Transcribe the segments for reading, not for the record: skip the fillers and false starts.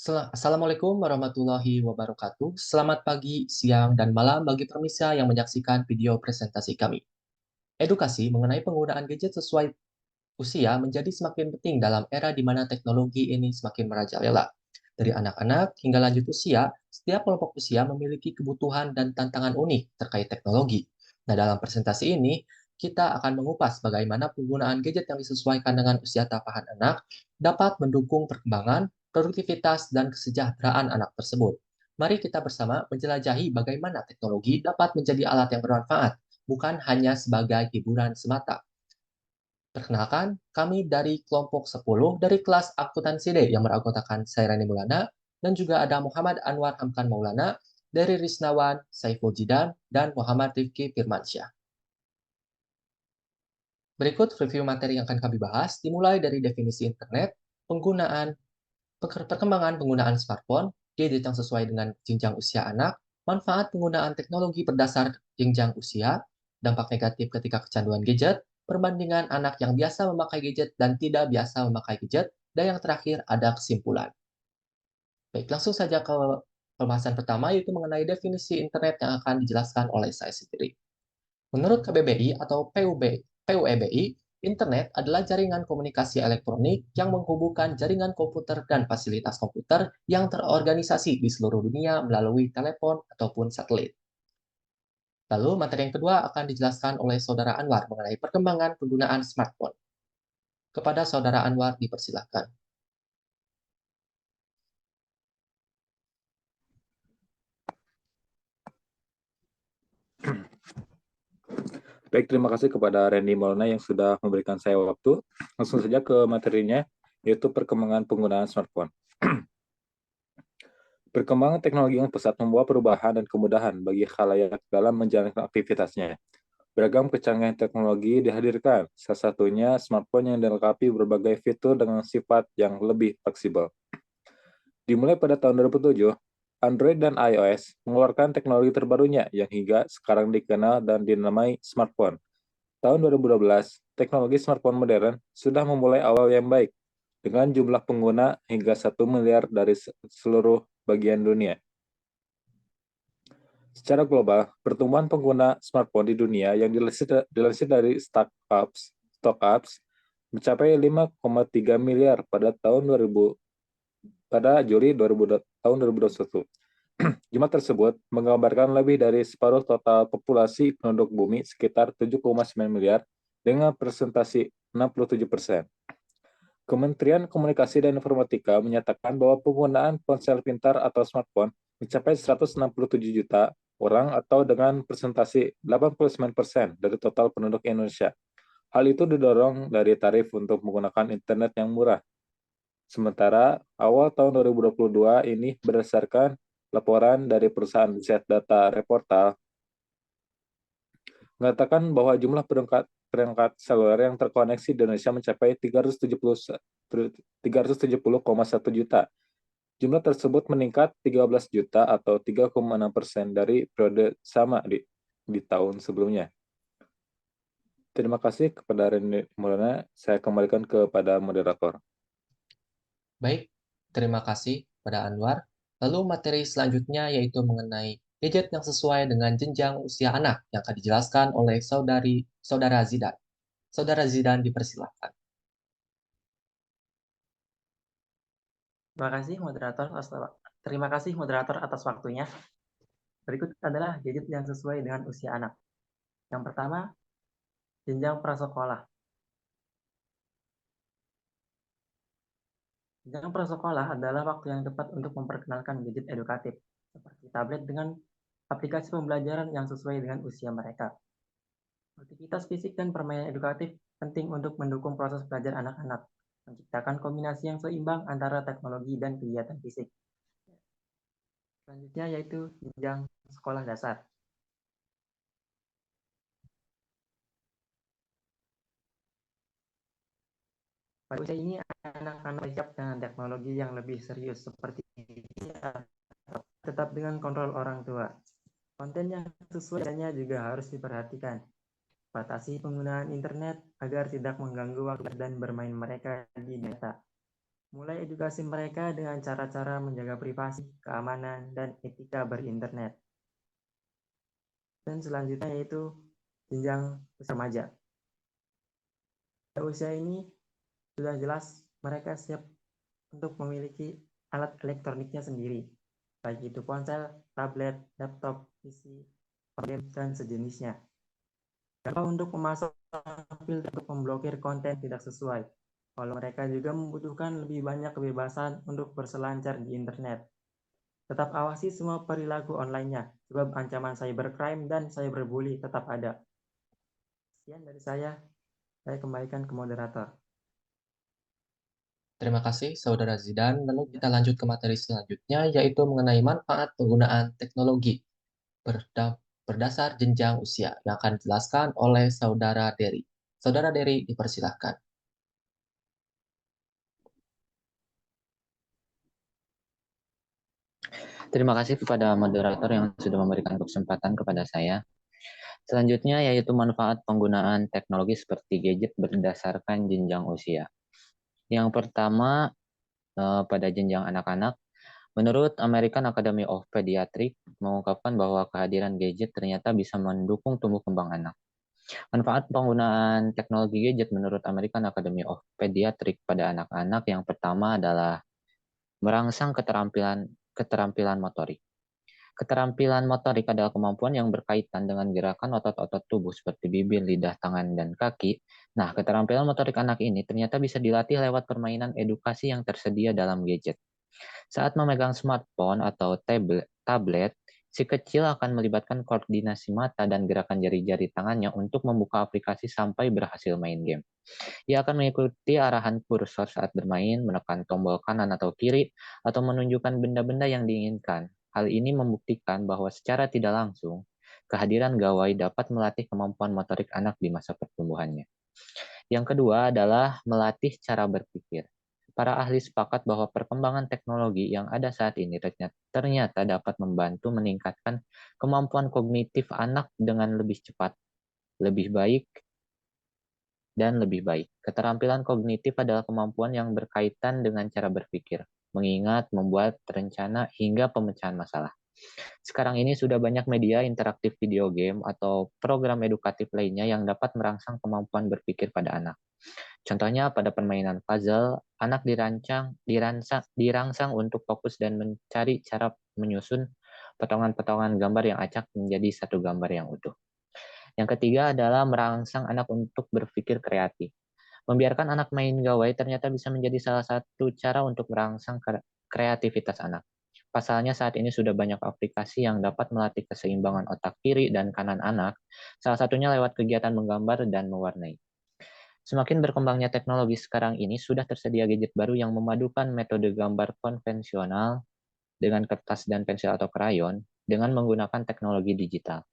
Assalamualaikum warahmatullahi wabarakatuh. Selamat pagi, siang, dan malam bagi permisa yang menyaksikan video presentasi kami. Edukasi mengenai penggunaan gadget sesuai usia menjadi semakin penting dalam era di mana teknologi ini semakin merajalela. Dari anak-anak hingga lanjut usia, setiap kelompok usia memiliki kebutuhan dan tantangan unik terkait teknologi. Nah, dalam presentasi ini, kita akan mengupas bagaimana penggunaan gadget yang disesuaikan dengan usia tapahan anak dapat mendukung perkembangan, produktivitas, dan kesejahteraan anak tersebut. Mari kita bersama menjelajahi bagaimana teknologi dapat menjadi alat yang bermanfaat, bukan hanya sebagai hiburan semata. Perkenalkan, kami dari kelompok 10 dari kelas akuntansi D yang beranggotakan saya Rani Maulana dan juga ada Muhammad Anwar Hamkan Maulana dari Risnawan, Saiful Jidan, dan Muhammad Rifki Firmansyah. Berikut review materi yang akan kami bahas dimulai dari definisi internet, penggunaan, perkembangan penggunaan smartphone, gadget yang sesuai dengan jenjang usia anak, manfaat penggunaan teknologi berdasar jenjang usia, dampak negatif ketika kecanduan gadget, perbandingan anak yang biasa memakai gadget dan tidak biasa memakai gadget, dan yang terakhir ada kesimpulan. Baik, langsung saja ke pembahasan pertama, yaitu mengenai definisi internet yang akan dijelaskan oleh saya sendiri. Menurut KBBI atau PUEBI, internet adalah jaringan komunikasi elektronik yang menghubungkan jaringan komputer dan fasilitas komputer yang terorganisasi di seluruh dunia melalui telepon ataupun satelit. Lalu, materi yang kedua akan dijelaskan oleh Saudara Anwar mengenai perkembangan penggunaan smartphone. Kepada Saudara Anwar dipersilakan. Baik, terima kasih kepada Randy Maulana yang sudah memberikan saya waktu. Langsung saja ke materinya, yaitu perkembangan penggunaan smartphone. Perkembangan teknologi yang pesat membawa perubahan dan kemudahan bagi khalayak dalam menjalankan aktivitasnya. Beragam kecanggihan teknologi dihadirkan, salah satunya smartphone yang dilengkapi berbagai fitur dengan sifat yang lebih fleksibel. Dimulai pada tahun 2007, Android dan iOS mengeluarkan teknologi terbarunya yang hingga sekarang dikenal dan dinamai smartphone. Tahun 2012, teknologi smartphone modern sudah memulai awal yang baik, dengan jumlah pengguna hingga 1 miliar dari seluruh bagian dunia. Secara global, pertumbuhan pengguna smartphone di dunia yang dilansir dari Stockups mencapai 5,3 miliar pada Juli tahun 2021. Jumlah tersebut menggambarkan lebih dari separuh total populasi penduduk bumi sekitar 7,9 miliar dengan presentasi 67%. Kementerian Komunikasi dan Informatika menyatakan bahwa penggunaan ponsel pintar atau smartphone mencapai 167 juta orang atau dengan presentasi 89% dari total penduduk Indonesia. Hal itu didorong dari tarif untuk menggunakan internet yang murah. Sementara awal tahun 2022 ini berdasarkan laporan dari perusahaan riset data Reportal mengatakan bahwa jumlah perangkat seluler yang terkoneksi di Indonesia mencapai 370,1 juta. Jumlah tersebut meningkat 13 juta atau 3,6% dari periode sama di tahun sebelumnya. Terima kasih kepada Reni Maulana. Saya kembalikan kepada moderator. Baik, terima kasih pada Anwar. Lalu materi selanjutnya yaitu mengenai gadget yang sesuai dengan jenjang usia anak yang akan dijelaskan oleh Saudara Zidan. Saudara Zidan dipersilakan. Terima kasih moderator atas waktunya. Berikut adalah gadget yang sesuai dengan usia anak. Yang pertama, jenjang prasekolah. Jenjang prasekolah adalah waktu yang tepat untuk memperkenalkan gadget edukatif, seperti tablet dengan aplikasi pembelajaran yang sesuai dengan usia mereka. Aktivitas fisik dan permainan edukatif penting untuk mendukung proses belajar anak-anak, menciptakan kombinasi yang seimbang antara teknologi dan kegiatan fisik. Selanjutnya yaitu jenjang sekolah dasar. Pada usia ini, anak-anak siap dengan teknologi yang lebih serius seperti tetap dengan kontrol orang tua. Konten yang sesuai dengannya juga harus diperhatikan. Batasi penggunaan internet agar tidak mengganggu waktu dan bermain mereka di data. Mulai edukasi mereka dengan cara-cara menjaga privasi, keamanan, dan etika berinternet. Dan selanjutnya yaitu jenjang usia remaja. Pada usia ini sudah jelas mereka siap untuk memiliki alat elektroniknya sendiri, baik itu ponsel, tablet, laptop, PC, game, dan sejenisnya. Dapat untuk memasang filter untuk memblokir konten tidak sesuai. Kalau mereka juga membutuhkan lebih banyak kebebasan untuk berselancar di internet. Tetap awasi semua perilaku online-nya, sebab ancaman cybercrime dan cyberbully tetap ada. Sekian dari saya kembalikan ke moderator. Terima kasih, Saudara Zidan. Lalu Ya, kita lanjut ke materi selanjutnya, yaitu mengenai manfaat penggunaan teknologi berdasar jenjang usia, yang akan dijelaskan oleh Saudara Dery. Saudara Dery, dipersilahkan. Terima kasih kepada moderator yang sudah memberikan kesempatan kepada saya. Selanjutnya yaitu manfaat penggunaan teknologi seperti gadget berdasarkan jenjang usia. Yang pertama, pada jenjang anak-anak, menurut American Academy of Pediatrics mengungkapkan bahwa kehadiran gadget ternyata bisa mendukung tumbuh kembang anak. Manfaat penggunaan teknologi gadget menurut American Academy of Pediatrics pada anak-anak yang pertama adalah merangsang keterampilan motorik. Keterampilan motorik adalah kemampuan yang berkaitan dengan gerakan otot-otot tubuh seperti bibir, lidah, tangan, dan kaki. Nah, keterampilan motorik anak ini ternyata bisa dilatih lewat permainan edukasi yang tersedia dalam gadget. Saat memegang smartphone atau tablet, si kecil akan melibatkan koordinasi mata dan gerakan jari-jari tangannya untuk membuka aplikasi sampai berhasil main game. Ia akan mengikuti arahan kursor saat bermain, menekan tombol kanan atau kiri, atau menunjukkan benda-benda yang diinginkan. Hal ini membuktikan bahwa secara tidak langsung, kehadiran gawai dapat melatih kemampuan motorik anak di masa pertumbuhannya. Yang kedua adalah melatih cara berpikir. Para ahli sepakat bahwa perkembangan teknologi yang ada saat ini ternyata dapat membantu meningkatkan kemampuan kognitif anak dengan lebih cepat, lebih baik, dan lebih baik. Keterampilan kognitif adalah kemampuan yang berkaitan dengan cara berpikir, mengingat, membuat rencana, hingga pemecahan masalah. Sekarang ini sudah banyak media interaktif video game atau program edukatif lainnya yang dapat merangsang kemampuan berpikir pada anak. Contohnya pada permainan puzzle, anak dirangsang untuk fokus dan mencari cara menyusun potongan-potongan gambar yang acak menjadi satu gambar yang utuh. Yang ketiga adalah merangsang anak untuk berpikir kreatif. Membiarkan anak main gawai ternyata bisa menjadi salah satu cara untuk merangsang kreativitas anak. Pasalnya saat ini sudah banyak aplikasi yang dapat melatih keseimbangan otak kiri dan kanan anak, salah satunya lewat kegiatan menggambar dan mewarnai. Semakin berkembangnya teknologi sekarang ini, sudah tersedia gadget baru yang memadukan metode gambar konvensional dengan kertas dan pensil atau krayon dengan menggunakan teknologi digital.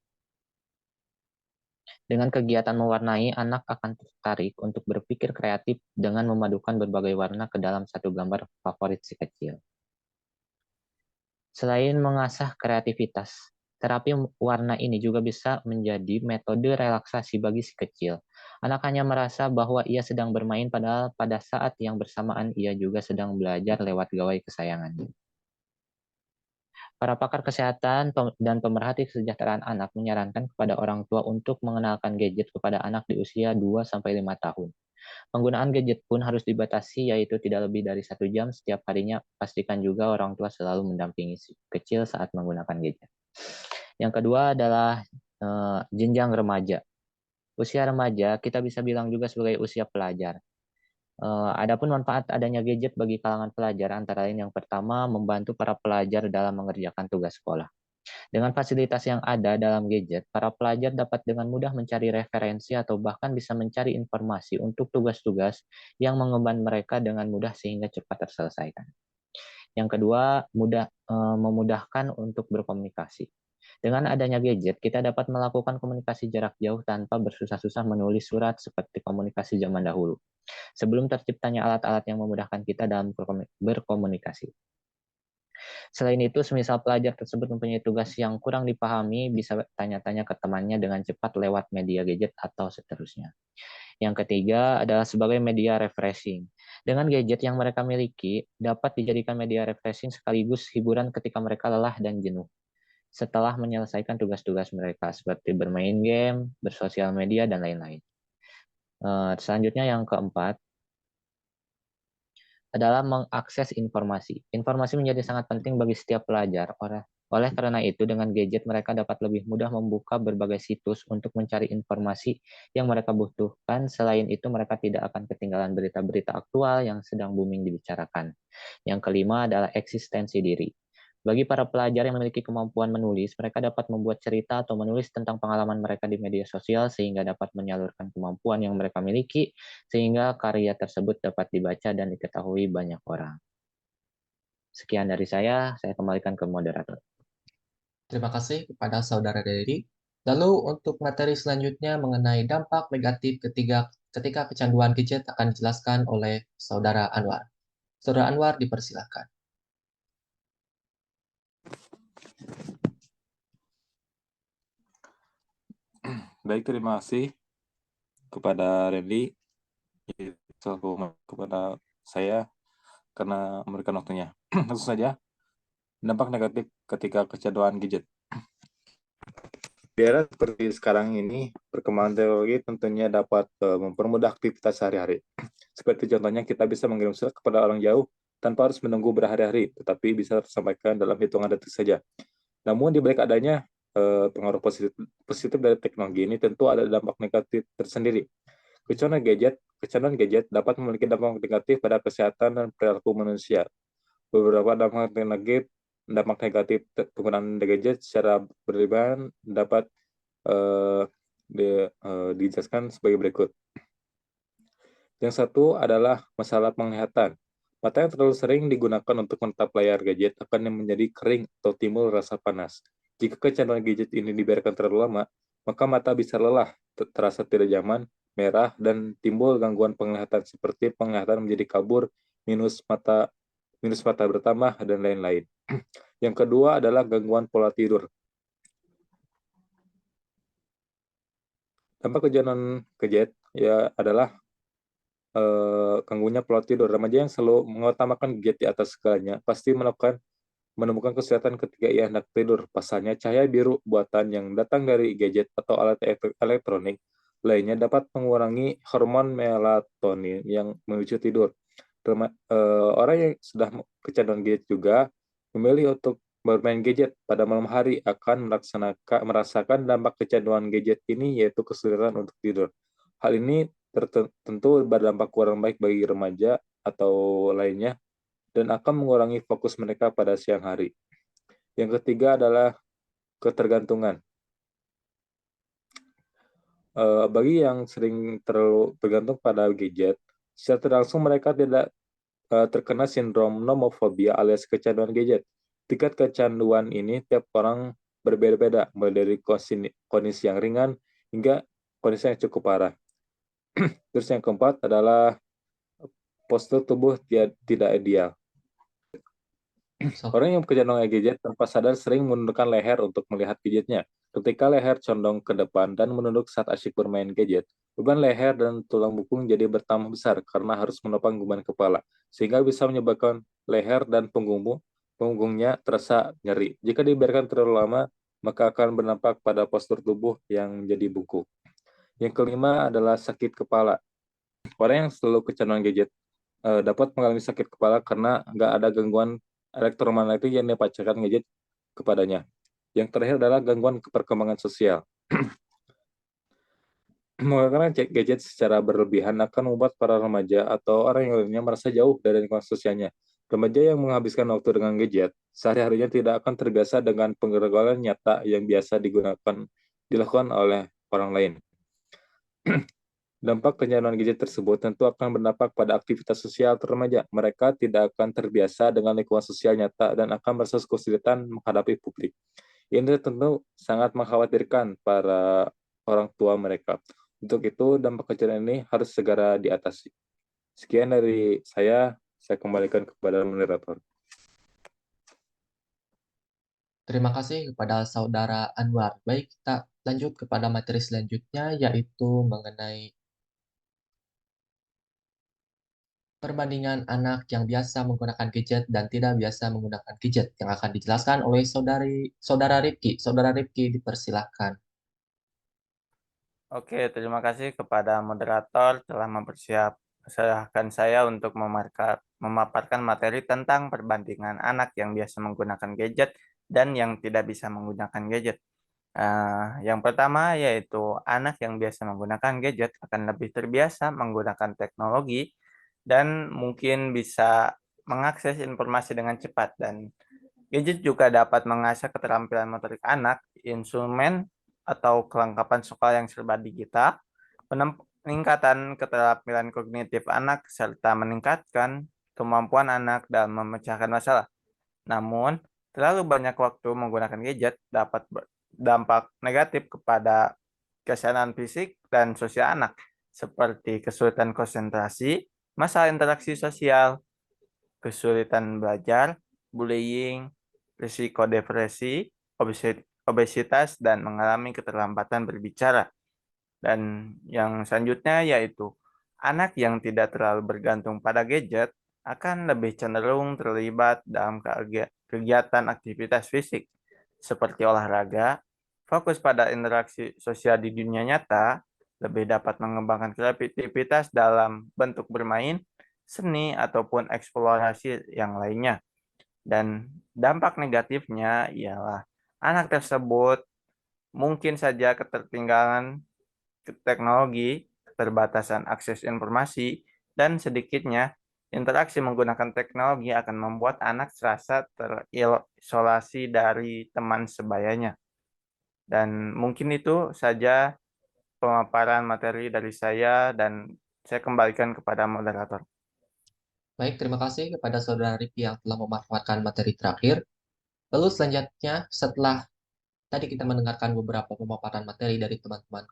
Dengan kegiatan mewarnai, anak akan tertarik untuk berpikir kreatif dengan memadukan berbagai warna ke dalam satu gambar favorit si kecil. Selain mengasah kreativitas, terapi warna ini juga bisa menjadi metode relaksasi bagi si kecil. Anak hanya merasa bahwa ia sedang bermain, padahal pada saat yang bersamaan ia juga sedang belajar lewat gawai kesayangannya. Para pakar kesehatan dan pemerhati kesejahteraan anak menyarankan kepada orang tua untuk mengenalkan gadget kepada anak di usia 2-5 tahun. Penggunaan gadget pun harus dibatasi, yaitu tidak lebih dari 1 jam setiap harinya. Pastikan juga orang tua selalu mendampingi si kecil saat menggunakan gadget. Yang kedua adalah jenjang remaja. Usia remaja kita bisa bilang juga sebagai usia pelajar. Adapun manfaat adanya gadget bagi kalangan pelajar antara lain yang pertama, membantu para pelajar dalam mengerjakan tugas sekolah. Dengan fasilitas yang ada dalam gadget, para pelajar dapat dengan mudah mencari referensi atau bahkan bisa mencari informasi untuk tugas-tugas yang mengemban mereka dengan mudah sehingga cepat terselesaikan. Yang kedua, memudahkan untuk berkomunikasi. Dengan adanya gadget, kita dapat melakukan komunikasi jarak jauh tanpa bersusah-susah menulis surat seperti komunikasi zaman dahulu, sebelum terciptanya alat-alat yang memudahkan kita dalam berkomunikasi. Selain itu, semisal pelajar tersebut mempunyai tugas yang kurang dipahami, bisa tanya-tanya ke temannya dengan cepat lewat media gadget atau seterusnya. Yang ketiga adalah sebagai media refreshing. Dengan gadget yang mereka miliki, dapat dijadikan media refreshing sekaligus hiburan ketika mereka lelah dan jenuh. Setelah menyelesaikan tugas-tugas mereka seperti bermain game, bersosial media, dan lain-lain. Selanjutnya yang keempat adalah mengakses informasi. Informasi menjadi sangat penting bagi setiap pelajar. Oleh karena itu, dengan gadget mereka dapat lebih mudah membuka berbagai situs untuk mencari informasi yang mereka butuhkan. Selain itu, mereka tidak akan ketinggalan berita-berita aktual yang sedang booming dibicarakan. Yang kelima adalah eksistensi diri. Bagi para pelajar yang memiliki kemampuan menulis, mereka dapat membuat cerita atau menulis tentang pengalaman mereka di media sosial sehingga dapat menyalurkan kemampuan yang mereka miliki sehingga karya tersebut dapat dibaca dan diketahui banyak orang. Sekian dari saya kembalikan ke moderator. Terima kasih kepada Saudara Dedi. Lalu untuk materi selanjutnya mengenai dampak negatif ketika kecanduan gadget akan dijelaskan oleh Saudara Anwar. Saudara Anwar dipersilakan. Baik, terima kasih kepada Randy kepada saya karena memberikan waktunya. Langsung saja, dampak negatif ketika kecanduan gadget. Di era seperti sekarang ini, perkembangan teknologi tentunya dapat mempermudah aktivitas sehari-hari. Seperti contohnya kita bisa mengirim surat kepada orang jauh tanpa harus menunggu berhari-hari, tetapi bisa tersampaikan dalam hitungan detik saja. Namun di balik adanya pengaruh positif dari teknologi ini tentu ada dampak negatif tersendiri. Kecanduan gadget dapat memiliki dampak negatif pada kesehatan dan perilaku manusia. Beberapa dampak negatif penggunaan gadget secara berlebihan dapat dijelaskan sebagai berikut. Yang satu adalah masalah penglihatan. Mata yang terlalu sering digunakan untuk menatap layar gadget akan menjadi kering atau timbul rasa panas. Jika kecanduan gadget ini dibiarkan terlalu lama, maka mata bisa lelah, terasa tidak nyaman, merah, dan timbul gangguan penglihatan seperti penglihatan menjadi kabur, minus mata bertambah, dan lain-lain. Yang kedua adalah gangguan pola tidur. Dampak kecanduan gadget adalah gangguannya pola tidur. Remaja yang selalu mengutamakan gadget di atas segalanya pasti menemukan kesulitan ketika ia hendak tidur. Pasalnya, cahaya biru buatan yang datang dari gadget atau alat elektronik lainnya dapat mengurangi hormon melatonin yang memicu tidur. Orang yang sudah kecanduan gadget juga memilih untuk bermain gadget pada malam hari akan merasakan dampak kecanduan gadget ini, yaitu kesulitan untuk tidur. Hal ini tentu berdampak kurang baik bagi remaja atau lainnya dan akan mengurangi fokus mereka pada siang hari. Yang ketiga adalah ketergantungan. Bagi yang sering terlalu bergantung pada gadget, secara tidak langsung mereka tidak terkena sindrom nomofobia alias kecanduan gadget. Tingkat kecanduan ini tiap orang berbeda-beda, mulai dari kondisi yang ringan hingga kondisi yang cukup parah. Terus yang keempat adalah postur tubuh tidak ideal. Orang yang kecanduan gadget tanpa sadar sering menundukkan leher untuk melihat gadgetnya. Ketika leher condong ke depan dan menunduk saat asyik bermain gadget, beban leher dan tulang punggung jadi bertambah besar karena harus menopang beban kepala, sehingga bisa menyebabkan leher dan punggungnya terasa nyeri. Jika dibiarkan terlalu lama, maka akan berdampak pada postur tubuh yang menjadi bungkuk. Yang kelima adalah sakit kepala. Orang yang selalu kecanduan gadget dapat mengalami sakit kepala karena nggak ada gangguan elektromagnetik yang dipancarkan gadget kepadanya. Yang terakhir adalah gangguan perkembangan sosial. Menggunakan gadget secara berlebihan akan membuat para remaja atau orang yang lainnya merasa jauh dari lingkungan sosialnya. Remaja yang menghabiskan waktu dengan gadget sehari-harinya tidak akan terbiasa dengan pengenalan nyata yang biasa dilakukan oleh orang lain. Dampak kecanduan gadget tersebut tentu akan berdampak pada aktivitas sosial remaja. Mereka tidak akan terbiasa dengan lingkungan sosial nyata dan akan merasa kesulitan menghadapi publik. Ini tentu sangat mengkhawatirkan para orang tua mereka. Untuk itu, dampak kecanduan ini harus segera diatasi. Sekian dari saya kembalikan kepada moderator. Terima kasih kepada Saudara Anwar. Baik, kita lanjut kepada materi selanjutnya, yaitu mengenai perbandingan anak yang biasa menggunakan gadget dan tidak biasa menggunakan gadget yang akan dijelaskan oleh Saudara Rifki. Saudara Rifki, dipersilahkan. Oke, terima kasih kepada moderator telah mempersilahkan saya untuk memaparkan materi tentang perbandingan anak yang biasa menggunakan gadget dan yang tidak bisa menggunakan gadget. Yang pertama yaitu anak yang biasa menggunakan gadget akan lebih terbiasa menggunakan teknologi dan mungkin bisa mengakses informasi dengan cepat, dan gadget juga dapat mengasah keterampilan motorik anak, instrumen atau kelengkapan sekolah yang serba digital, peningkatan keterampilan kognitif anak, serta meningkatkan kemampuan anak dalam memecahkan masalah. Namun, terlalu banyak waktu menggunakan gadget dapat berdampak negatif kepada kesehatan fisik dan sosial anak, seperti kesulitan konsentrasi, masalah interaksi sosial, kesulitan belajar, bullying, risiko depresi, obesitas, dan mengalami keterlambatan berbicara. Dan yang selanjutnya yaitu anak yang tidak terlalu bergantung pada gadget akan lebih cenderung terlibat dalam kegiatan aktivitas fisik seperti olahraga, fokus pada interaksi sosial di dunia nyata, lebih dapat mengembangkan kreativitas dalam bentuk bermain, seni, ataupun eksplorasi yang lainnya. Dan dampak negatifnya ialah anak tersebut mungkin saja ketertinggalan teknologi, keterbatasan akses informasi, dan sedikitnya interaksi menggunakan teknologi akan membuat anak serasa terisolasi dari teman sebayanya. Dan mungkin itu saja pemaparan materi dari saya, dan saya kembalikan kepada moderator. Baik, terima kasih kepada Saudara Rifki yang telah memaparkan materi terakhir. Lalu selanjutnya, setelah tadi kita mendengarkan beberapa pemaparan materi dari teman-teman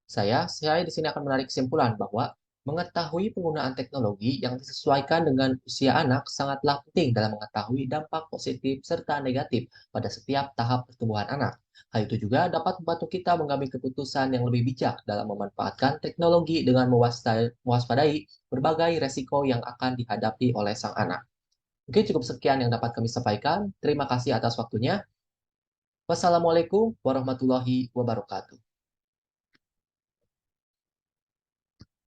saya di sini akan menarik kesimpulan bahwa mengetahui penggunaan teknologi yang disesuaikan dengan usia anak sangatlah penting dalam mengetahui dampak positif serta negatif pada setiap tahap pertumbuhan anak. Hal itu juga dapat membantu kita mengambil keputusan yang lebih bijak dalam memanfaatkan teknologi dengan mewaspadai berbagai resiko yang akan dihadapi oleh sang anak. Mungkin cukup sekian yang dapat kami sampaikan. Terima kasih atas waktunya. Wassalamualaikum warahmatullahi wabarakatuh.